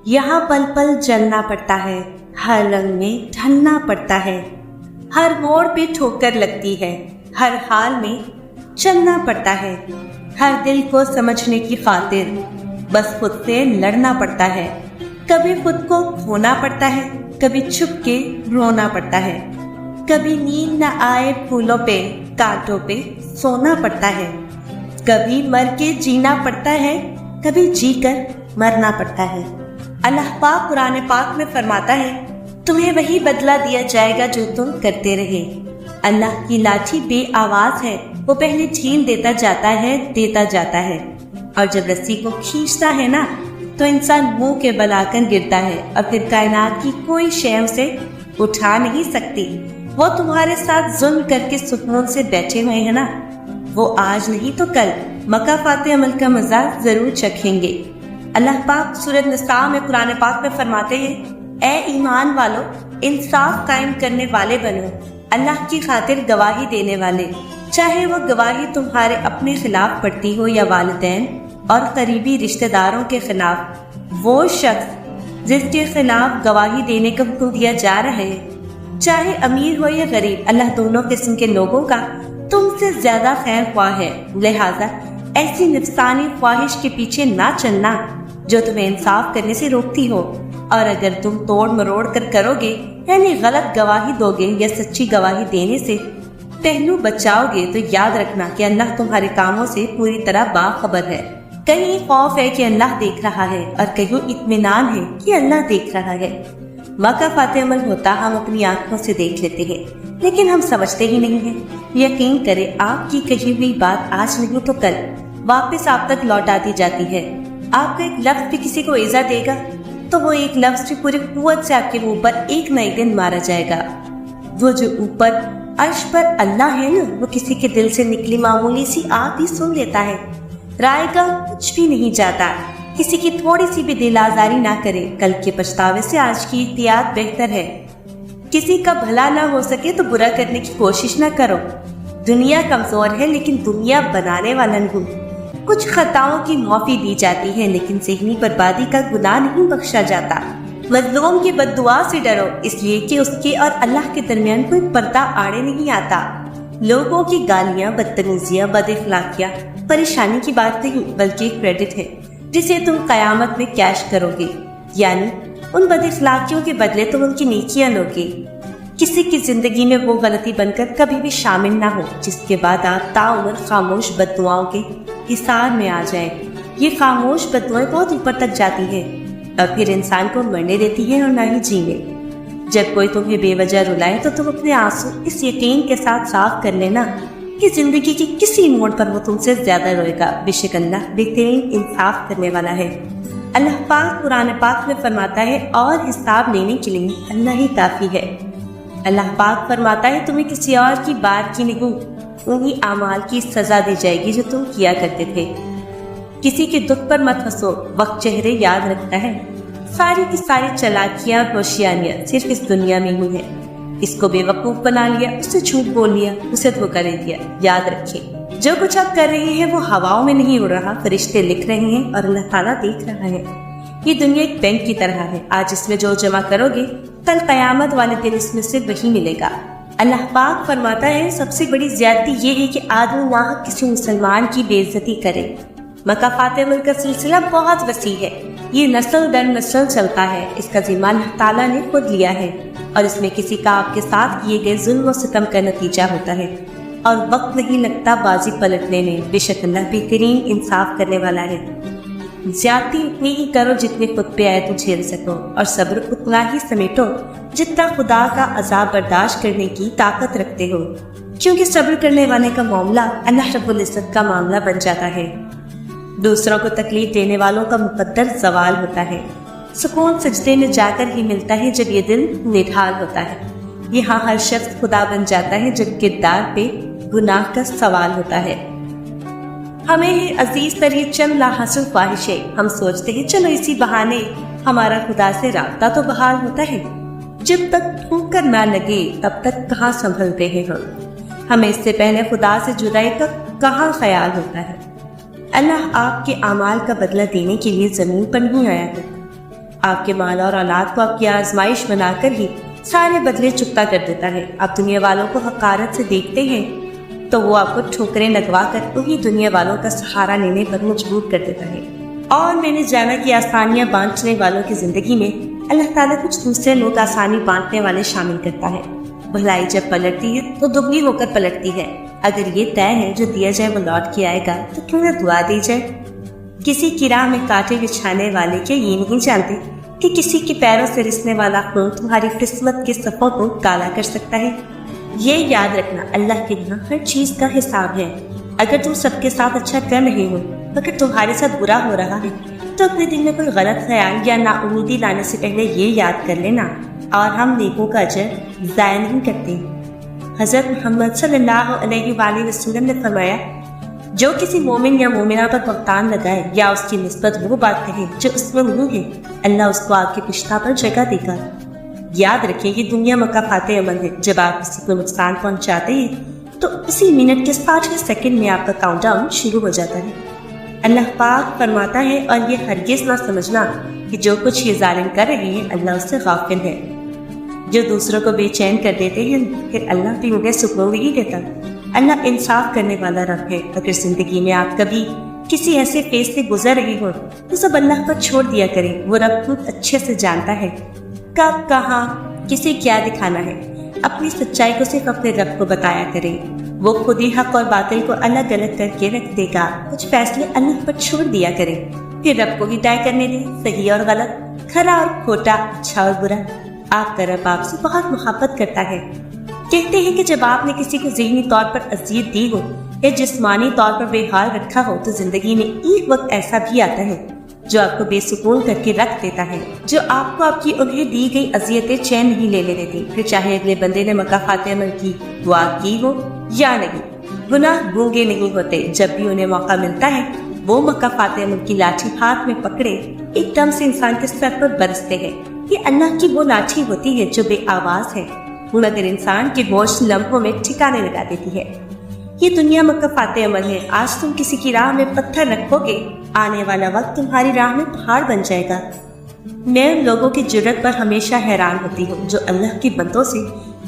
यहाँ पल पल जलना पड़ता है, हर रंग में ढलना पड़ता है, हर मोड़ पे ठोकर लगती है, हर हाल में चलना पड़ता है, हर दिल को समझने की खातिर बस खुद से लड़ना पड़ता है। कभी खुद को खोना पड़ता है, कभी छुप के रोना पड़ता है, कभी नींद न आए फूलों पे कांटों पे सोना पड़ता है, कभी मर के जीना पड़ता है, कभी जी कर मरना पड़ता है। अल्लाह पाक कुरान पाक में फरमाता है, तुम्हें वही बदला दिया जाएगा जो तुम करते रहे। अल्लाह की लाठी बे आवाज है, वो पहले ढील देता जाता है और जब रस्सी को खींचता है ना तो इंसान मुंह के बल आकर गिरता है और फिर कायनात की कोई शय उसे उठा नहीं सकती। वो तुम्हारे साथ जुल्म करके सुकून से बैठे हुए हैं ना, वो आज नहीं तो कल मकाफाते अमल का मजा जरूर चखेंगे। अल्लाह पाक सूरह निसा में कुरान पाक में फरमाते हैं, ए ईमान वालों, इंसाफ कायम करने वाले बनो, अल्लाह की खातिर गवाही देने वाले, चाहे वो गवाही तुम्हारे अपने खिलाफ पड़ती हो या वालिदैन और करीबी रिश्तेदारों के खिलाफ। वो शख्स जिसके खिलाफ गवाही देने का हुक्म दिया जा रहा है, चाहे अमीर हो या गरीब, अल्लाह दोनों किस्म के लोगों का तुमसे ज्यादा खैर ख्वाह है। लिहाजा ऐसी नफसानी ख्वाहिश के पीछे ना चलना जो तुम्हें इंसाफ करने से रोकती हो, और अगर तुम तोड़ मरोड़ कर करोगे यानी गलत गवाही दोगे या सच्ची गवाही देने से पहलू बचाओगे तो याद रखना कि अल्लाह तुम्हारे कामों से पूरी तरह बाखबर है। कहीं खौफ है कि अल्लाह देख रहा है और कहीं इत्मीनान है कि अल्लाह देख रहा है। मकाफाते अमल होता हम अपनी आंखों से देख लेते हैं, लेकिन हम समझते ही नहीं हैं। यकीन करें, आपकी कही हुई बात आज नहीं तो कल वापस आप तक लौटा दी जाती है। आपका एक लफ्ज भी किसी को ईजा देगा तो वो एक लफ्ज भी पूरी कुव्वत से आपके मुंह पर एक न एक दिन मारा जाएगा। वो जो ऊपर अर्श पर अल्लाह है ना, वो किसी के दिल से निकली मामूली सी आग भी सुन लेता है। राय का कुछ भी नहीं जाता, किसी की थोड़ी सी भी दिल आजारी ना करे, कल के पछतावे से आज की एहतियात बेहतर है। किसी का भला ना हो सके तो बुरा करने की कोशिश ना करो। दुनिया कमजोर है लेकिन दुनिया बनाने वाला नहीं। कुछ खताओं की माफी दी जाती है लेकिन ज़हनी बर्बादी का गुनाह नहीं बख्शा जाता। मजलूम की बद्दुआ से डरो, इसलिए कि उसके और अल्लाह के दरमियान कोई पर्दा आड़े नहीं आता। लोगों की गालियां, बदतमीजियां, बदअखलाकियां परेशानी की बात नहीं बल्कि क्रेडिट है जिसे तुम कयामत में कैश करोगे, यानी उन बदअखलाकियों के बदले तुम उनकी नेकियां लोगे। किसी की जिंदगी में वो गलती बनकर कभी भी शामिल ना हो जिसके बाद आप ताउम्र खामोश बद्दुआओं के हिसार में आ जाए। ये खामोश बद्दुआएं बहुत ऊपर तक जाती है और फिर इंसान को मरने देती है और ना ही जीने। जब कोई तुम्हें बेवजह रुलाए तो तुम अपने आंसू इस यकीन के साथ साफ कर लेना कि जिंदगी के किसी मोड़ पर वो तुमसे ज्यादा रोएगा। बेशक अल्लाह बेहतरीन इंसाफ करने वाला है। अल्लाह पाक कुरान पाक में फरमाता है, और हिसाब लेने के लिए अल्लाह ही काफी है। अल्लाह पाक फरमाता है, तुम्हें किसी और की बात की नहीं, उन्हीं आमाल की सजा दी जाएगी जो तुम किया करते थे। किसी के दुख पर मत हंसो, वक्त चेहरे याद रखता है। सारी की सारी चालाकियां होशियारियां सिर्फ इस दुनिया में ही है। इसको बेवकूफ बना लिया, उससे झूठ बोल लिया, उसे धोखा दे दिया। याद रखिए, जो कुछ आप कर रहे हैं वो हवाओं में नहीं उड़ रहा, फरिश्ते लिख रहे हैं और अल्लाह ताला देख रहा है। ये दुनिया एक बैंक की तरह है, आज इसमें जो जमा करोगे कल कयामत वाले दिन इसमें से वही मिलेगा। अल्लाह पाक फरमाता है, सबसे बड़ी ज्यादती ये है कि आदमी नाहक किसी मुसलमान की बेइज्जती करे। मकाफाते अमल का सिलसिला बहुत वसी है, ये नस्ल दर नस्ल चलता है। इसका जिम्मा अल्लाह ताला ने खुद लिया है और इसमें किसी का आपके साथ किए गए जुल्म और सितम का नतीजा होता है और वक्त नहीं लगता बाजी पलटने में। बेशक अल्लाह बेहतरीन इंसाफ करने वाला है। ज्यादती उतनी ही करो जितने खुद पे आए तो झेल सको, और सब्र उतना ही समेटो जितना खुदा का अजाब बर्दाश्त करने की ताकत रखते हो, क्योंकि सब्र करने वाले का मामला अल्लाह रब्बुल इज्जत का मामला बन जाता है। दूसरों को तकलीफ देने वालों का मुकद्दर सवाल होता है। सुकून सजदे में जाकर ही मिलता है जब ये दिल निढाल होता है। यहाँ हर शख्स खुदा बन जाता है जब किरदार पे गुनाह का सवाल होता है। हमें ही अजीज तरीन चंद लाहसुल ख्वाहिशें, हम सोचते हैं चलो इसी बहाने हमारा खुदा से राब्ता तो बहाल होता है। जब तक ठोकर ना लगे तब तक कहाँ संभलते हैं हम। हमें इससे पहले खुदा से जुदाई का कहाँ ख्याल होता है। अल्लाह आपके अमाल का बदला देने के लिए जमीन पर नहीं आया है, آپ کے مال اور اولاد کو آپ کی آزمائش بنا کر ہی سارے بدلے چکتا کر دیتا ہے۔ آپ دنیا والوں کو حقارت سے دیکھتے ہیں تو وہ آپ کو ٹھوکریں لگوا کر انہی دنیا والوں کا سہارا لینے پر مجبور کر دیتا ہے۔ اور میں نے جانا کہ آسانیاں بانٹنے والوں کی زندگی میں اللہ تعالیٰ کچھ دوسرے لوگ آسانی بانٹنے والے شامل کرتا ہے۔ بھلائی جب پلٹتی ہے تو دگنی ہو کر پلٹتی ہے۔ اگر یہ طے ہے جو دیا جائے وہ لوٹ کے آئے گا تو کیوں نہ دعا دی جائے۔ کسی کی راہ میں کانٹے بچھانے والے کیا یہ نہیں جانتے کہ کسی کے پیروں سے رسنے والا خون تمہاری قسمت کے صفوں کو کالا کر سکتا ہے۔ یہ یاد رکھنا، اللہ کے یہاں ہر چیز کا حساب ہے۔ اگر تم سب کے ساتھ اچھا کر رہے ہو مگر تمہارے ساتھ برا ہو رہا ہے تو اپنے دل میں کوئی غلط خیال یا نا امیدی لانے سے پہلے یہ یاد کر لینا، اور ہم نیکوں کا اجر ضائع نہیں کرتے۔ حضرت محمد صلی اللہ علیہ وآلہ وسلم نے فرمایا، جو کسی مومن یا مومنہ پر بہتان لگائے یا اس کی نسبت وہ بات کہے جو اس میں نہیں ہے، اللہ اس کو آگ کے پشتہ پر جگہ دے گا۔ یاد رکھیں یہ دنیا مکافات عمل ہے۔ جب آپ کسی کو نقصان پہنچاتے ہیں تو اسی منٹ کے 60 سیکنڈ میں آپ کا کاؤنٹ ڈاؤن شروع ہو جاتا ہے۔ اللہ پاک فرماتا ہے، اور یہ ہرگز نہ سمجھنا کہ جو کچھ یہ ظالم کر رہے ہیں اللہ اس سے غافل ہے۔ جو دوسروں کو بے چین کر دیتے ہیں پھر اللہ بھی انہیں سکون نہیں دیتا۔ اللہ انصاف کرنے والا رب ہے۔ اگر زندگی میں آپ کبھی کسی ایسے فیز سے گزر رہے ہو تو سب اللہ پر چھوڑ دیا کریں۔ وہ رب خود اچھے سے جانتا ہے کب کہاں کسے کیا دکھانا ہے۔ اپنی سچائی کو صرف اپنے رب کو بتایا کریں، وہ خود ہی حق اور باطل کو الگ الگ کر کے رکھ دے گا۔ کچھ فیصلے اللہ پر چھوڑ دیا کریں، پھر رب کو ہی طے کرنے دیں، صحیح اور غلط، کھرا اور کھوٹا، اچھا اور برا۔ آپ کا رب آپ سے بہت محبت کرتا ہے۔ کہتے ہیں کہ جب آپ نے کسی کو ذہنی طور پر اذیت دی ہو یا جسمانی طور پر بے حال رکھا ہو تو زندگی میں ایک وقت ایسا بھی آتا ہے جو آپ کو بے سکون کر کے رکھ دیتا ہے، جو آپ کو آپ کی انہیں دی گئی اذیتیں چین نہیں لینے دیتی، پھر چاہے اگلے بندے نے مکافات عمل کی دعا کی ہو یا نہیں۔ گناہ گونگے نہیں ہوتے، جب بھی انہیں موقع ملتا ہے وہ مکافات عمل کی لاٹھی ہاتھ میں پکڑے ایک دم سے انسان کے سر پر برستے ہیں۔ یہ اللہ کی وہ لاٹھی ہوتی ہے جو بے آواز ہے مگر انسان کے ہوش لمحوں میں ٹھکانے لگا دیتی ہے۔ یہ دنیا مکافات عمل ہے۔ آج تم کسی کی راہ میں پتھر رکھو گے، آنے والا وقت تمہاری راہ میں پہاڑ بن جائے گا۔ میں ان لوگوں کی جرت پر ہمیشہ حیران ہوتی ہوں جو اللہ کے بندوں سے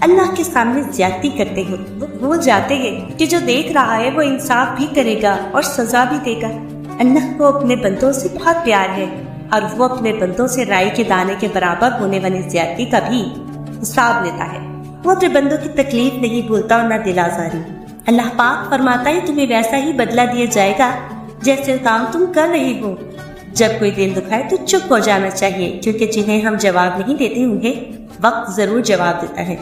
اللہ کے سامنے زیادتی کرتے ہیں۔ وہ بھول جاتے ہیں کہ جو دیکھ رہا ہے وہ انصاف بھی کرے گا اور سزا بھی دے گا۔ اللہ کو اپنے بندوں سے بہت پیار ہے اور وہ اپنے بندوں سے رائی کے دانے کے برابر ہونے والی زیادتی کا بھی حساب لیتا ہے۔ وہ اپنے بندوں کی تکلیف نہیں بھولتا اور نہ دل آزاری۔ اللہ پاک فرماتا ہے تمہیں ویسا ہی بدلہ دیا جائے گا جیسے کام تم کر رہے ہو۔ جب کوئی دل دکھائے تو چپ ہو جانا چاہیے، کیونکہ جنہیں ہم جواب نہیں دیتے انہیں وقت ضرور جواب دیتا ہے۔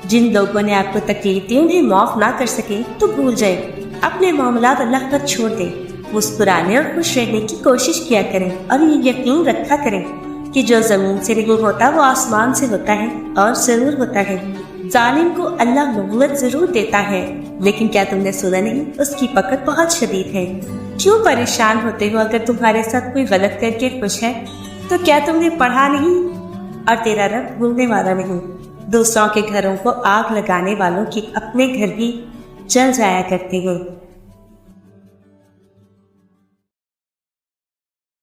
جن لوگوں نے آپ کو تکلیف دی انہیں معاف نہ کر سکے تو بھول جائیں، اپنے معاملات اللہ پر چھوڑ دیں، مسکرانے اور خوش رہنے کی کوشش کیا کریں اور یہ یقین رکھا کریں کہ جو زمین سے نہیں ہوتا وہ آسمان سے ہوتا ہے اور ضرور ہوتا ہے۔ ظالم کو اللہ مہلت ضرور دیتا ہے لیکن کیا تم نے سنا نہیں، اس کی پکڑ بہت شدید ہے۔ کیوں پریشان ہوتے ہو؟ اگر تمہارے ساتھ کوئی غلط کر کے خوش ہے تو کیا تم نے پڑھا نہیں؟ اور تیرا رب بھولنے والا نہیں۔ دوسروں کے گھروں کو آگ لگانے والوں کے اپنے گھر بھی جل جایا کرتے ہیں۔